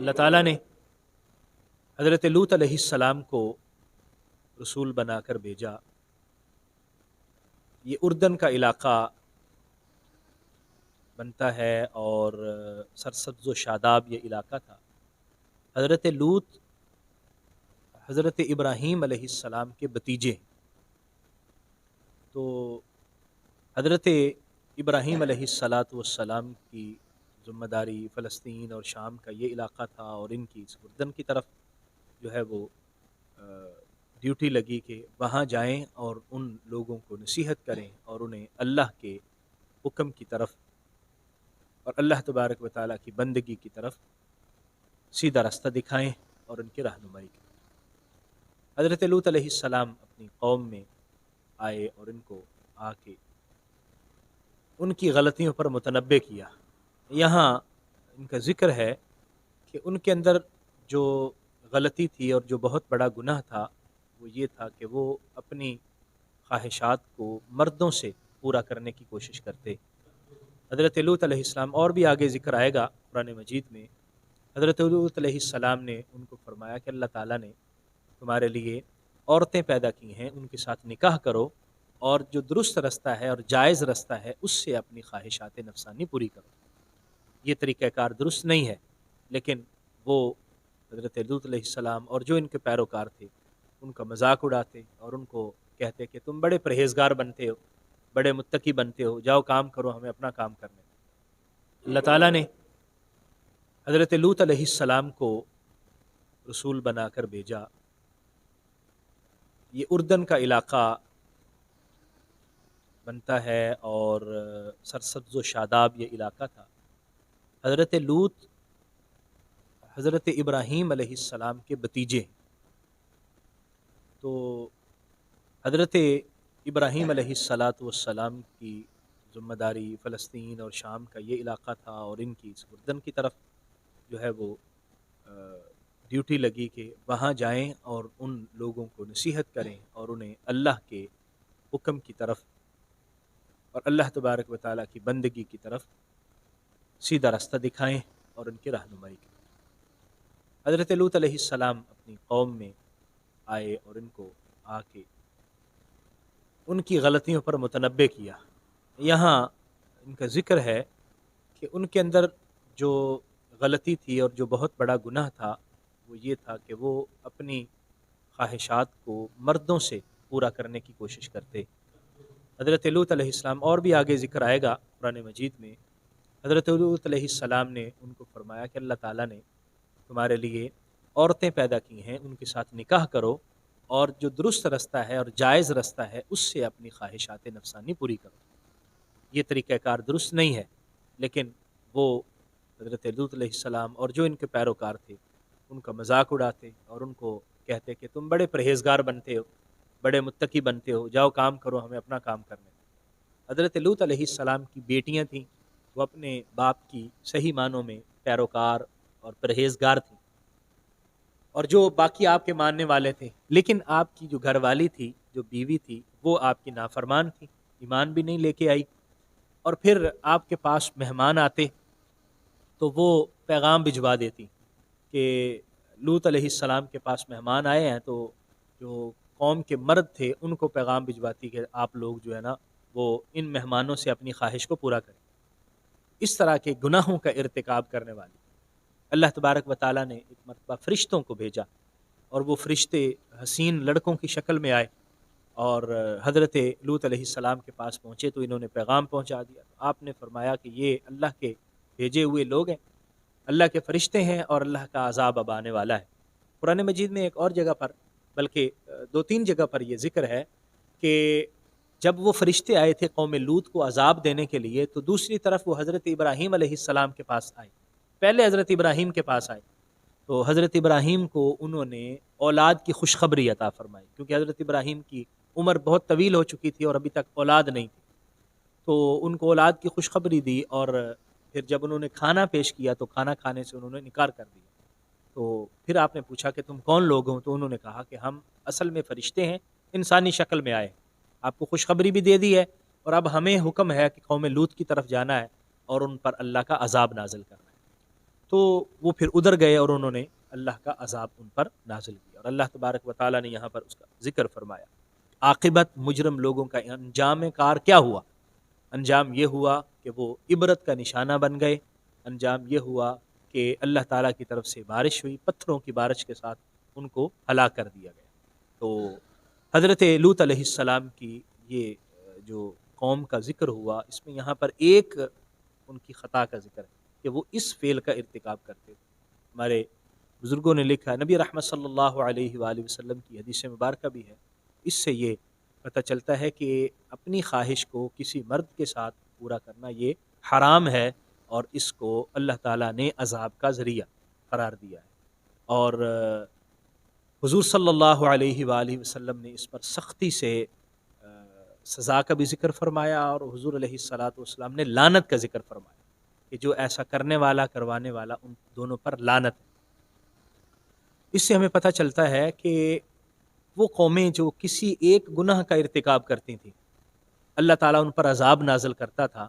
اللہ تعالیٰ نے حضرت لوط علیہ السلام کو رسول بنا کر بھیجا۔ یہ اردن کا علاقہ بنتا ہے اور سرسبز و شاداب یہ علاقہ تھا۔ حضرت لوط حضرت ابراہیم علیہ السلام کے بھتیجے ہیں۔ تو حضرت ابراہیم علیہ السلام کی ذمہ داری فلسطین اور شام کا یہ علاقہ تھا، اور ان کی اس اردن کی طرف جو ہے وہ ڈیوٹی لگی کہ وہاں جائیں اور ان لوگوں کو نصیحت کریں اور انہیں اللہ کے حکم کی طرف اور اللہ تبارک و تعالیٰ کی بندگی کی طرف سیدھا راستہ دکھائیں اور ان کی رہنمائی کریں۔ حضرت لوط علیہ السلام اپنی قوم میں آئے اور ان کو آ کے ان کی غلطیوں پر متنبہ کیا۔ یہاں ان کا ذکر ہے کہ ان کے اندر جو غلطی تھی اور جو بہت بڑا گناہ تھا وہ یہ تھا کہ وہ اپنی خواہشات کو مردوں سے پورا کرنے کی کوشش کرتے۔ حضرت لوط علیہ السلام، اور بھی آگے ذکر آئے گا قرآن مجید میں، حضرت لوط علیہ السلام نے ان کو فرمایا کہ اللہ تعالیٰ نے تمہارے لیے عورتیں پیدا کی ہیں، ان کے ساتھ نکاح کرو اور جو درست رستہ ہے اور جائز رستہ ہے اس سے اپنی خواہشات نفسانی پوری کرو۔ یہ طریقہ کار درست نہیں ہے، لیکن وہ حضرت لوط علیہ السلام اور جو ان کے پیروکار تھے ان کا مذاق اڑاتے اور ان کو کہتے کہ تم بڑے پرہیزگار بنتے ہو، بڑے متقی بنتے ہو، جاؤ کام کرو، ہمیں اپنا کام کرنے دو۔ اللہ تعالیٰ نے حضرت لوط علیہ السلام کو رسول بنا کر بھیجا۔ یہ اردن کا علاقہ بنتا ہے اور سرسبز و شاداب یہ علاقہ تھا۔ حضرت لوط حضرت ابراہیم علیہ السلام کے بھتیجے ہیں۔ تو حضرت ابراہیم علیہ السلام کی ذمہ داری فلسطین اور شام کا یہ علاقہ تھا، اور ان کی اس اردن کی طرف جو ہے وہ ڈیوٹی لگی کہ وہاں جائیں اور ان لوگوں کو نصیحت کریں اور انہیں اللہ کے حکم کی طرف اور اللہ تبارک و تعالیٰ کی بندگی کی طرف سیدھا راستہ دکھائیں اور ان کی رہنمائی کریں۔ حضرت لوط علیہ السلام اپنی قوم میں آئے اور ان کو آ کے ان کی غلطیوں پر متنبہ کیا۔ یہاں ان کا ذکر ہے کہ ان کے اندر جو غلطی تھی اور جو بہت بڑا گناہ تھا وہ یہ تھا کہ وہ اپنی خواہشات کو مردوں سے پورا کرنے کی کوشش کرتے۔ حضرت لوط علیہ السلام، اور بھی آگے ذکر آئے گا قرآن مجید میں، حضرت لوط علیہ السلام نے ان کو فرمایا کہ اللہ تعالیٰ نے تمہارے لیے عورتیں پیدا کی ہیں، ان کے ساتھ نکاح کرو اور جو درست رستہ ہے اور جائز رستہ ہے اس سے اپنی خواہشات نفسانی پوری کرو۔ یہ طریقہ کار درست نہیں ہے، لیکن وہ حضرت لوط علیہ السلام اور جو ان کے پیروکار تھے ان کا مذاق اڑاتے اور ان کو کہتے کہ تم بڑے پرہیزگار بنتے ہو، بڑے متقی بنتے ہو، جاؤ کام کرو، ہمیں اپنا کام کرنے دو۔ حضرت لوط علیہ السلام کی بیٹیاں تھیں، وہ اپنے باپ کی صحیح معنوں میں پیروکار اور پرہیزگار تھیں، اور جو باقی آپ کے ماننے والے تھے، لیکن آپ کی جو گھر والی تھی، جو بیوی تھی، وہ آپ کی نافرمان تھی، ایمان بھی نہیں لے کے آئی۔ اور پھر آپ کے پاس مہمان آتے تو وہ پیغام بھجوا دیتی کہ لوط علیہ السلام کے پاس مہمان آئے ہیں، تو جو قوم کے مرد تھے ان کو پیغام بھجواتی کہ آپ لوگ جو ہے نا وہ ان مہمانوں سے اپنی خواہش کو پورا کریں۔ اس طرح کے گناہوں کا ارتکاب کرنے والی اللہ تبارک و تعالیٰ نے ایک مرتبہ فرشتوں کو بھیجا، اور وہ فرشتے حسین لڑکوں کی شکل میں آئے اور حضرت لوط علیہ السلام کے پاس پہنچے تو انہوں نے پیغام پہنچا دیا۔ تو آپ نے فرمایا کہ یہ اللہ کے بھیجے ہوئے لوگ ہیں، اللہ کے فرشتے ہیں، اور اللہ کا عذاب اب آنے والا ہے۔ قرآن مجید میں ایک اور جگہ پر، بلکہ 2-3 جگہ پر یہ ذکر ہے کہ جب وہ فرشتے آئے تھے قوم لوط کو عذاب دینے کے لیے، تو دوسری طرف وہ حضرت ابراہیم علیہ السلام کے پاس آئے۔ پہلے حضرت ابراہیم کے پاس آئے تو حضرت ابراہیم کو انہوں نے اولاد کی خوشخبری عطا فرمائی، کیونکہ حضرت ابراہیم کی عمر بہت طویل ہو چکی تھی اور ابھی تک اولاد نہیں تھی، تو ان کو اولاد کی خوشخبری دی، اور پھر جب انہوں نے کھانا پیش کیا تو کھانا کھانے سے انہوں نے انکار کر دیا۔ تو پھر آپ نے پوچھا کہ تم کون لوگ ہو؟ تو انہوں نے کہا کہ ہم اصل میں فرشتے ہیں، انسانی شکل میں آئے، آپ کو خوشخبری بھی دے دی ہے، اور اب ہمیں حکم ہے کہ قوم لوط کی طرف جانا ہے اور ان پر اللہ کا عذاب نازل کرنا ہے۔ تو وہ پھر ادھر گئے اور انہوں نے اللہ کا عذاب ان پر نازل کیا، اور اللہ تبارک و تعالیٰ نے یہاں پر اس کا ذکر فرمایا۔ عاقبت مجرم لوگوں کا انجام کار کیا ہوا؟ انجام یہ ہوا کہ وہ عبرت کا نشانہ بن گئے، انجام یہ ہوا کہ اللہ تعالیٰ کی طرف سے بارش ہوئی، پتھروں کی بارش کے ساتھ ان کو ہلاک کر دیا گیا۔ تو حضرت لوط علیہ السلام کی یہ جو قوم کا ذکر ہوا، اس میں یہاں پر ایک ان کی خطا کا ذکر ہے کہ وہ اس فعل کا ارتکاب کرتے تھے۔ ہمارے بزرگوں نے لکھا، نبی رحمت صلی اللہ علیہ وآلہ وسلم کی حدیث مبارکہ بھی ہے، اس سے یہ پتہ چلتا ہے کہ اپنی خواہش کو کسی مرد کے ساتھ پورا کرنا یہ حرام ہے، اور اس کو اللہ تعالیٰ نے عذاب کا ذریعہ قرار دیا ہے۔ اور حضور صلی اللہ علیہ وآلہ وسلم نے اس پر سختی سے سزا کا بھی ذکر فرمایا، اور حضور علیہ الصلاۃ والسلام نے لعنت کا ذکر فرمایا کہ جو ایسا کرنے والا کروانے والا ان دونوں پر لعنت ہے۔ اس سے ہمیں پتہ چلتا ہے کہ وہ قومیں جو کسی ایک گناہ کا ارتکاب کرتی تھیں، اللہ تعالیٰ ان پر عذاب نازل کرتا تھا۔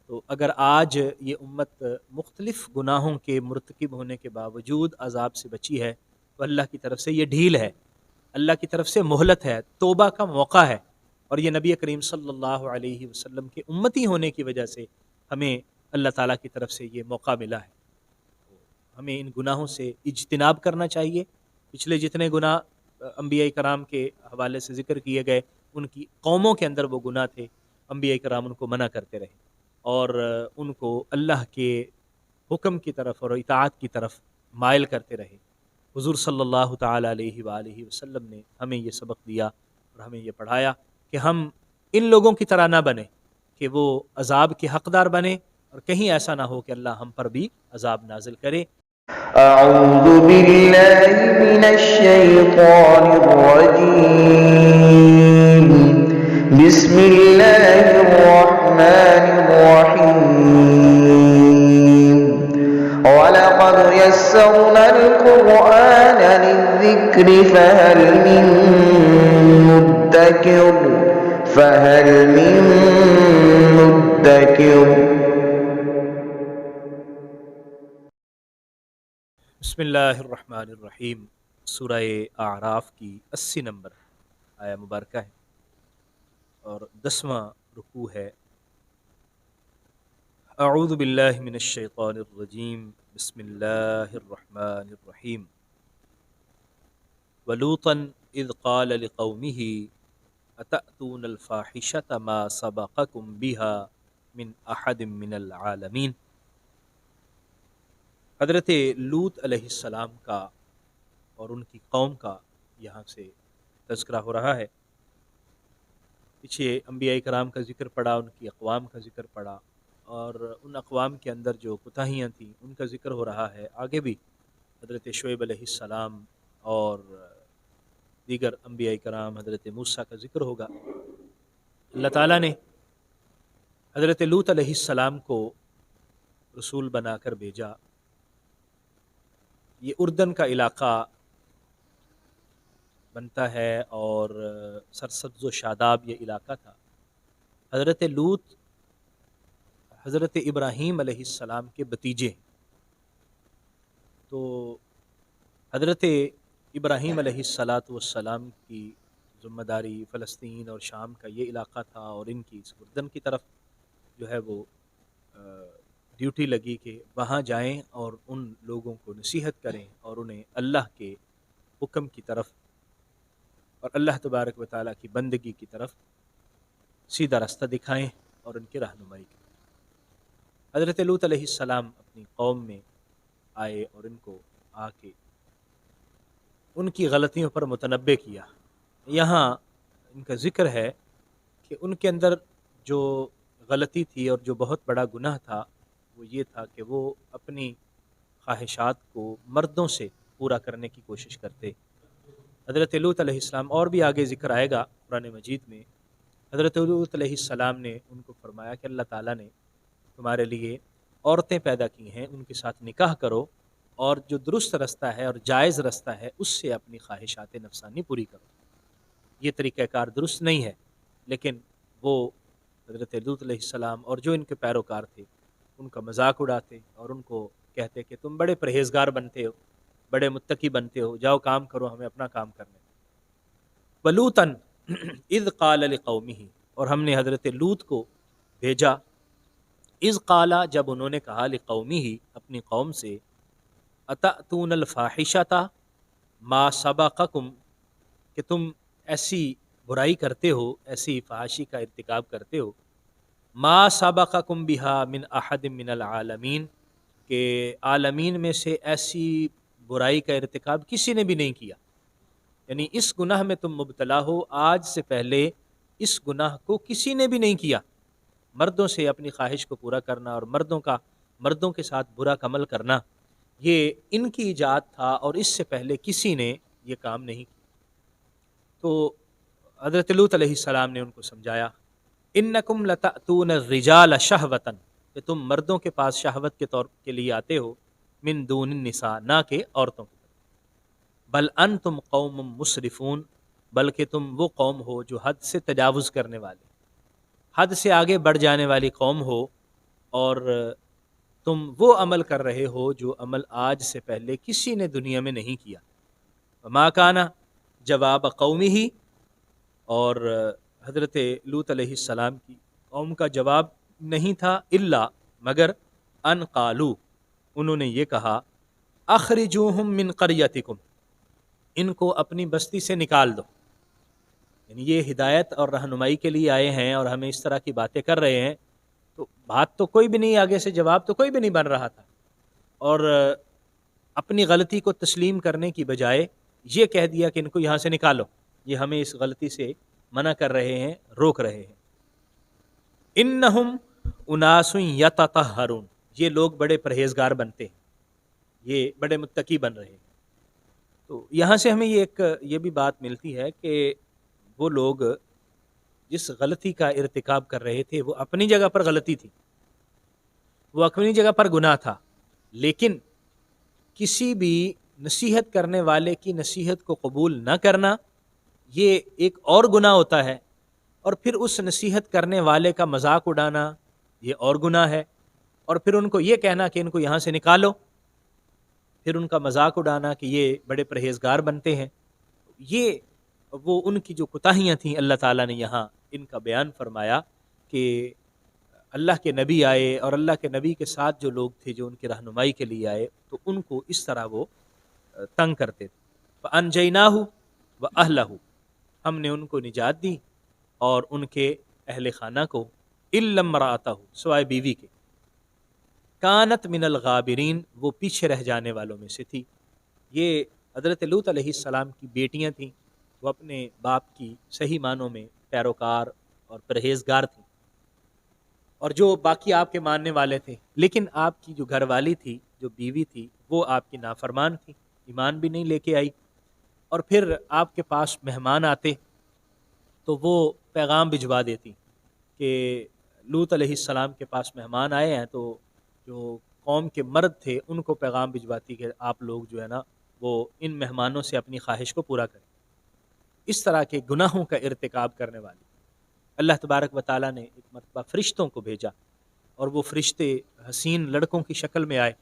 تو اگر آج یہ امت مختلف گناہوں کے مرتکب ہونے کے باوجود عذاب سے بچی ہے، تو اللہ کی طرف سے یہ ڈھیل ہے، اللہ کی طرف سے مہلت ہے، توبہ کا موقع ہے، اور یہ نبی کریم صلی اللہ علیہ وسلم کے امتی ہونے کی وجہ سے ہمیں اللہ تعالیٰ کی طرف سے یہ موقع ملا ہے۔ ہمیں ان گناہوں سے اجتناب کرنا چاہیے۔ پچھلے جتنے گناہ انبیاء کرام کے حوالے سے ذکر کیے گئے، ان کی قوموں کے اندر وہ گناہ تھے، انبیاء کرام ان کو منع کرتے رہے، اور ان کو اللہ کے حکم کی طرف اور اطاعت کی طرف مائل کرتے رہے۔ حضور صلی اللہ تعالیٰ علیہ وآلہ وسلم نے ہمیں یہ سبق دیا اور ہمیں یہ پڑھایا کہ ہم ان لوگوں کی طرح نہ بنیں کہ وہ عذاب کے حقدار بنیں، اور کہیں ایسا نہ ہو کہ اللہ ہم پر بھی عذاب نازل کرے۔ اعوذ باللہ من الشیطان الرجیم، بسم اللہ الرحمن الرحیم، وَلَقَدْ يَسَّرْنَا الْقُرْآنَ لِلذِّكْرِ فَهَلْ مِن مُدَّكِرٍ۔ بسم اللہ الرحمن الرحیم۔ سورہ اعراف کی 80 نمبر آیہ مبارکہ ہے، اور 10واں رکوع ہے۔ اعوذ باللہ من الشیطان الرجیم، بسم اللہ الرحمن الرحیم۔ وَلُوطًا اذ قال لقومه اتأتون الفاحشة ما سبقكم بها من احد من العالمین۔ حضرت لوط علیہ السلام کا اور ان کی قوم کا یہاں سے تذکرہ ہو رہا ہے۔ پیچھے انبیاء کرام کا ذکر پڑا، ان کی اقوام کا ذکر پڑا، اور ان اقوام کے اندر جو کوتاہیاں تھیں ان کا ذکر ہو رہا ہے۔ آگے بھی حضرت شعیب علیہ السلام اور دیگر انبیاء کرام، حضرت موسیٰ کا ذکر ہوگا۔ اللہ تعالیٰ نے حضرت لوط علیہ السلام کو رسول بنا کر بھیجا۔ یہ اردن کا علاقہ بنتا ہے، اور سرسبز و شاداب یہ علاقہ تھا۔ حضرت لوط حضرت ابراہیم علیہ السلام کے بتیجے ہیں۔ تو حضرت ابراہیم علیہ السلام کی ذمہ داری فلسطین اور شام کا یہ علاقہ تھا، اور ان کی اس اردن کی طرف جو ہے وہ ڈیوٹی لگی کہ وہاں جائیں اور ان لوگوں کو نصیحت کریں، اور انہیں اللہ کے حکم کی طرف اور اللہ تبارک و تعالیٰ کی بندگی کی طرف سیدھا راستہ دکھائیں اور ان کی رہنمائی کریں۔ حضرت لوط علیہ السلام اپنی قوم میں آئے اور ان کو آ کے ان کی غلطیوں پر متنبہ کیا۔ یہاں ان کا ذکر ہے کہ ان کے اندر جو غلطی تھی اور جو بہت بڑا گناہ تھا، وہ یہ تھا کہ وہ اپنی خواہشات کو مردوں سے پورا کرنے کی کوشش کرتے۔ حضرت لوط علیہ السلام، اور بھی آگے ذکر آئے گا قرآن مجید میں، حضرت لوط علیہ السلام نے ان کو فرمایا کہ اللہ تعالیٰ نے تمہارے لیے عورتیں پیدا کی ہیں، ان کے ساتھ نکاح کرو، اور جو درست رستہ ہے اور جائز رستہ ہے اس سے اپنی خواہشات نفسانی پوری کرو۔ یہ طریقہ کار درست نہیں ہے، لیکن وہ حضرت لوط علیہ السلام اور جو ان کے پیروکار تھے ان کا مذاق اڑاتے اور ان کو کہتے کہ تم بڑے پرہیزگار بنتے ہو، بڑے متقی بنتے ہو، جاؤ کام کرو، ہمیں اپنا کام کرنے دو۔ ولوطن اذ قال لقومہ، اور ہم نے حضرت لوط کو بھیجا، اذ قال جب انہوں نے کہا، لقومہ اپنی قوم سے، اتأتون الفاحشۃ ما سبقکم، کہ تم ایسی برائی کرتے ہو، ایسی فحاشی کا ارتکاب کرتے ہو، ما سبقکم بہا من احد من العالمین، کہ عالمین میں سے ایسی برائی کا ارتکاب کسی نے بھی نہیں کیا، یعنی اس گناہ میں تم مبتلا ہو، آج سے پہلے اس گناہ کو کسی نے بھی نہیں کیا۔ مردوں سے اپنی خواہش کو پورا کرنا اور مردوں کے ساتھ برا عمل کرنا، یہ ان کی ایجاد تھا، اور اس سے پہلے کسی نے یہ کام نہیں کیا۔ تو حضرت لوط علیہ السلام نے ان کو سمجھایا، انکم لتأتون الرجال شہوۃ، کہ تم مردوں کے پاس شہوت کے طور کے لیے آتے ہو، من دون النساء، نہ کہ عورتوں کی طرف، بل انتم قوم مسرفون، بلکہ تم وہ قوم ہو جو حد سے تجاوز کرنے والے، حد سے آگے بڑھ جانے والی قوم ہو، اور تم وہ عمل کر رہے ہو جو عمل آج سے پہلے کسی نے دنیا میں نہیں کیا۔ وما کان جواب قومہ، اور حضرت لوط علیہ السلام کی قوم کا جواب نہیں تھا، الا مگر، ان قالو، انہوں نے یہ کہا، اخرجوہم من قریتکم، ان کو اپنی بستی سے نکال دو، یعنی یہ ہدایت اور رہنمائی کے لیے آئے ہیں اور ہمیں اس طرح کی باتیں کر رہے ہیں، تو بات تو کوئی بھی نہیں، آگے سے جواب تو کوئی بھی نہیں بن رہا تھا، اور اپنی غلطی کو تسلیم کرنے کی بجائے یہ کہہ دیا کہ ان کو یہاں سے نکالو، یہ ہمیں اس غلطی سے منع کر رہے ہیں، روک رہے ہیں۔ انہم اناس یتطہرون، یہ لوگ بڑے پرہیزگار بنتے ہیں، یہ بڑے متقی بن رہے ہیں۔ تو یہاں سے ہمیں یہ بھی بات ملتی ہے کہ وہ لوگ جس غلطی کا ارتکاب کر رہے تھے وہ اپنی جگہ پر غلطی تھی، وہ اپنی جگہ پر گناہ تھا، لیکن کسی بھی نصیحت کرنے والے کی نصیحت کو قبول نہ کرنا یہ ایک اور گناہ ہوتا ہے، اور پھر اس نصیحت کرنے والے کا مذاق اڑانا یہ اور گناہ ہے، اور پھر ان کو یہ کہنا کہ ان کو یہاں سے نکالو، پھر ان کا مذاق اڑانا کہ یہ بڑے پرہیزگار بنتے ہیں۔ یہ وہ ان کی جو کوتاہیاں تھیں، اللہ تعالیٰ نے یہاں ان کا بیان فرمایا کہ اللہ کے نبی آئے اور اللہ کے نبی کے ساتھ جو لوگ تھے جو ان کی رہنمائی کے لیے آئے، تو ان کو اس طرح وہ تنگ کرتے تھے۔ فَأَنْجَيْنَاهُ وَأَهْلَهُ، ہم نے ان کو نجات دی اور ان کے اہل خانہ کو، إِلَّا امْرَأَتَهُ، سوائے بیوی کے، کانت من الغابرین، وہ پیچھے رہ جانے والوں میں سے تھی۔ یہ حضرت لوط علیہ السلام کی بیٹیاں تھیں، وہ اپنے باپ کی صحیح معنوں میں پیروکار اور پرہیزگار تھیں، اور جو باقی آپ کے ماننے والے تھے، لیکن آپ کی جو گھر والی تھی، جو بیوی تھی، وہ آپ کی نافرمان تھی، ایمان بھی نہیں لے کے آئی، اور پھر آپ کے پاس مہمان آتے تو وہ پیغام بھجوا دیتی کہ لوط علیہ السلام کے پاس مہمان آئے ہیں، تو جو قوم کے مرد تھے ان کو پیغام بھجواتی کہ آپ لوگ جو ہے نا وہ ان مہمانوں سے اپنی خواہش کو پورا کریں۔ اس طرح کے گناہوں کا ارتکاب کرنے والی اللہ تبارک و تعالیٰ نے ایک مرتبہ فرشتوں کو بھیجا، اور وہ فرشتے حسین لڑکوں کی شکل میں آئے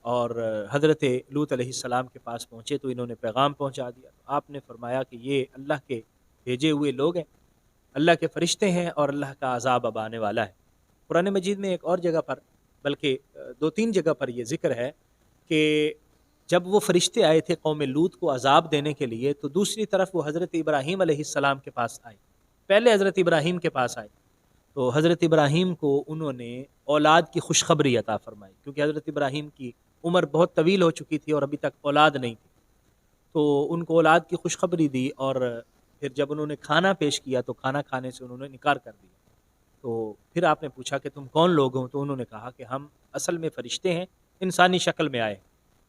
اور حضرت لوط علیہ السلام کے پاس پہنچے، تو انہوں نے پیغام پہنچا دیا۔ آپ نے فرمایا کہ یہ اللہ کے بھیجے ہوئے لوگ ہیں، اللہ کے فرشتے ہیں، اور اللہ کا عذاب اب آنے والا ہے۔ قرآن مجید میں ایک اور جگہ پر، بلکہ 2-3 جگہ پر یہ ذکر ہے کہ جب وہ فرشتے آئے تھے قوم لوط کو عذاب دینے کے لیے، تو دوسری طرف وہ حضرت ابراہیم علیہ السلام کے پاس آئے، پہلے حضرت ابراہیم کے پاس آئے، تو حضرت ابراہیم کو انہوں نے اولاد کی خوشخبری عطا فرمائی، کیونکہ حضرت ابراہیم کی عمر بہت طویل ہو چکی تھی اور ابھی تک اولاد نہیں تھی، تو ان کو اولاد کی خوشخبری دی، اور پھر جب انہوں نے کھانا پیش کیا تو کھانا کھانے سے انہوں نے انکار کر دیا۔ تو پھر آپ نے پوچھا کہ تم کون لوگ ہو؟ تو انہوں نے کہا کہ ہم اصل میں فرشتے ہیں، انسانی شکل میں آئے،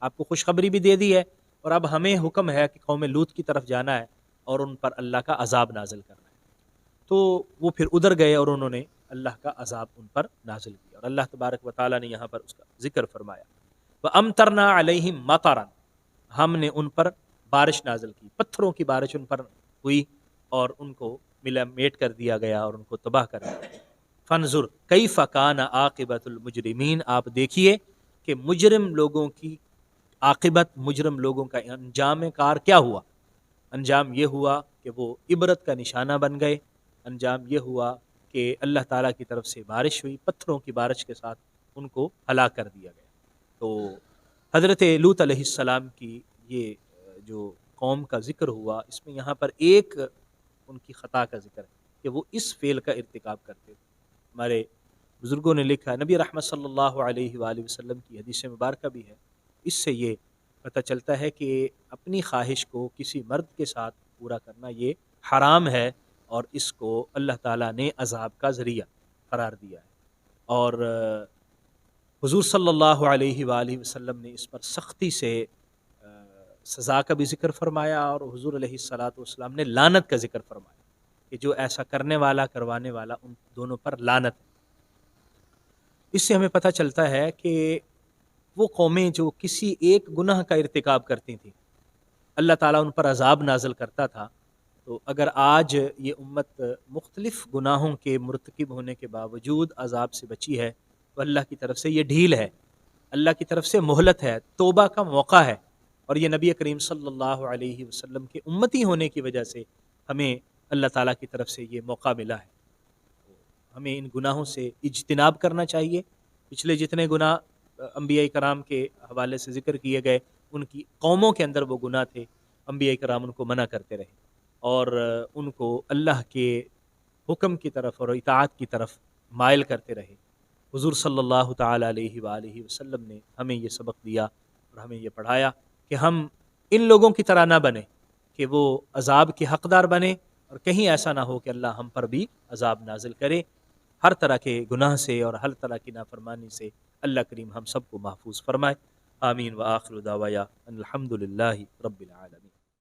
آپ کو خوشخبری بھی دے دی ہے، اور اب ہمیں حکم ہے کہ قوم لوط کی طرف جانا ہے اور ان پر اللہ کا عذاب نازل کرنا ہے۔ تو وہ پھر ادھر گئے اور انہوں نے اللہ کا عذاب ان پر نازل کیا، اور اللہ تبارک و تعالیٰ نے یہاں پر اس کا ذکر فرمایا، وَأَمْطَرْنَا عَلَيْهِمْ مَطَرًا، ہم نے ان پر بارش نازل کی، پتھروں کی بارش ان پر ہوئی اور ان کو ملا میٹ کر دیا گیا اور ان کو تباہ کر دیا۔ فَانظُرْ كَيْفَ كَانَ عَاقِبَةُ الْمُجْرِمِينَ، آپ دیکھیے کہ مجرم لوگوں کی عاقبت، مجرم لوگوں کا انجام کار کیا ہوا؟ انجام یہ ہوا کہ وہ عبرت کا نشانہ بن گئے، انجام یہ ہوا کہ اللہ تعالیٰ کی طرف سے بارش ہوئی، پتھروں کی بارش کے ساتھ ان کو ہلاک کر دیا گیا۔ تو حضرت لوط علیہ السلام کی یہ جو قوم کا ذکر ہوا، اس میں یہاں پر ایک ان کی خطا کا ذکر ہے کہ وہ اس فعل کا ارتکاب کرتے تھے۔ ہمارے بزرگوں نے لکھا، نبی رحمت صلی اللہ علیہ وآلہ وسلم کی حدیث مبارکہ بھی ہے، اس سے یہ پتہ چلتا ہے کہ اپنی خواہش کو کسی مرد کے ساتھ پورا کرنا یہ حرام ہے، اور اس کو اللہ تعالیٰ نے عذاب کا ذریعہ قرار دیا ہے۔ اور حضور صلی اللہ علیہ وآلہ وسلم نے اس پر سختی سے سزا کا بھی ذکر فرمایا، اور حضور علیہ الصلاۃ والسلام نے لعنت کا ذکر فرمایا کہ جو ایسا کرنے والا، کروانے والا، ان دونوں پر لعنت ہے۔ اس سے ہمیں پتہ چلتا ہے کہ وہ قومیں جو کسی ایک گناہ کا ارتکاب کرتی تھیں، اللہ تعالیٰ ان پر عذاب نازل کرتا تھا۔ تو اگر آج یہ امت مختلف گناہوں کے مرتکب ہونے کے باوجود عذاب سے بچی ہے، تو اللہ کی طرف سے یہ ڈھیل ہے، اللہ کی طرف سے مہلت ہے، توبہ کا موقع ہے، اور یہ نبی کریم صلی اللہ علیہ وسلم کے امتی ہونے کی وجہ سے ہمیں اللہ تعالیٰ کی طرف سے یہ موقع ملا ہے۔ ہمیں ان گناہوں سے اجتناب کرنا چاہیے۔ پچھلے جتنے گناہ انبیاء کرام کے حوالے سے ذکر کیے گئے، ان کی قوموں کے اندر وہ گناہ تھے، انبیاء کرام ان کو منع کرتے رہے، اور ان کو اللہ کے حکم کی طرف اور اطاعت کی طرف مائل کرتے رہے۔ حضور صلی اللہ تعالیٰ علیہ وآلہ وسلم نے ہمیں یہ سبق دیا اور ہمیں یہ پڑھایا کہ ہم ان لوگوں کی طرح نہ بنیں کہ وہ عذاب کے حقدار بنیں، اور کہیں ایسا نہ ہو کہ اللہ ہم پر بھی عذاب نازل کرے۔ ہر طرح کے گناہ سے اور ہر طرح کی نافرمانی سے اللہ کریم ہم سب کو محفوظ فرمائے۔ آمین وآخر دعوایا ان الحمد للہ رب العالمین۔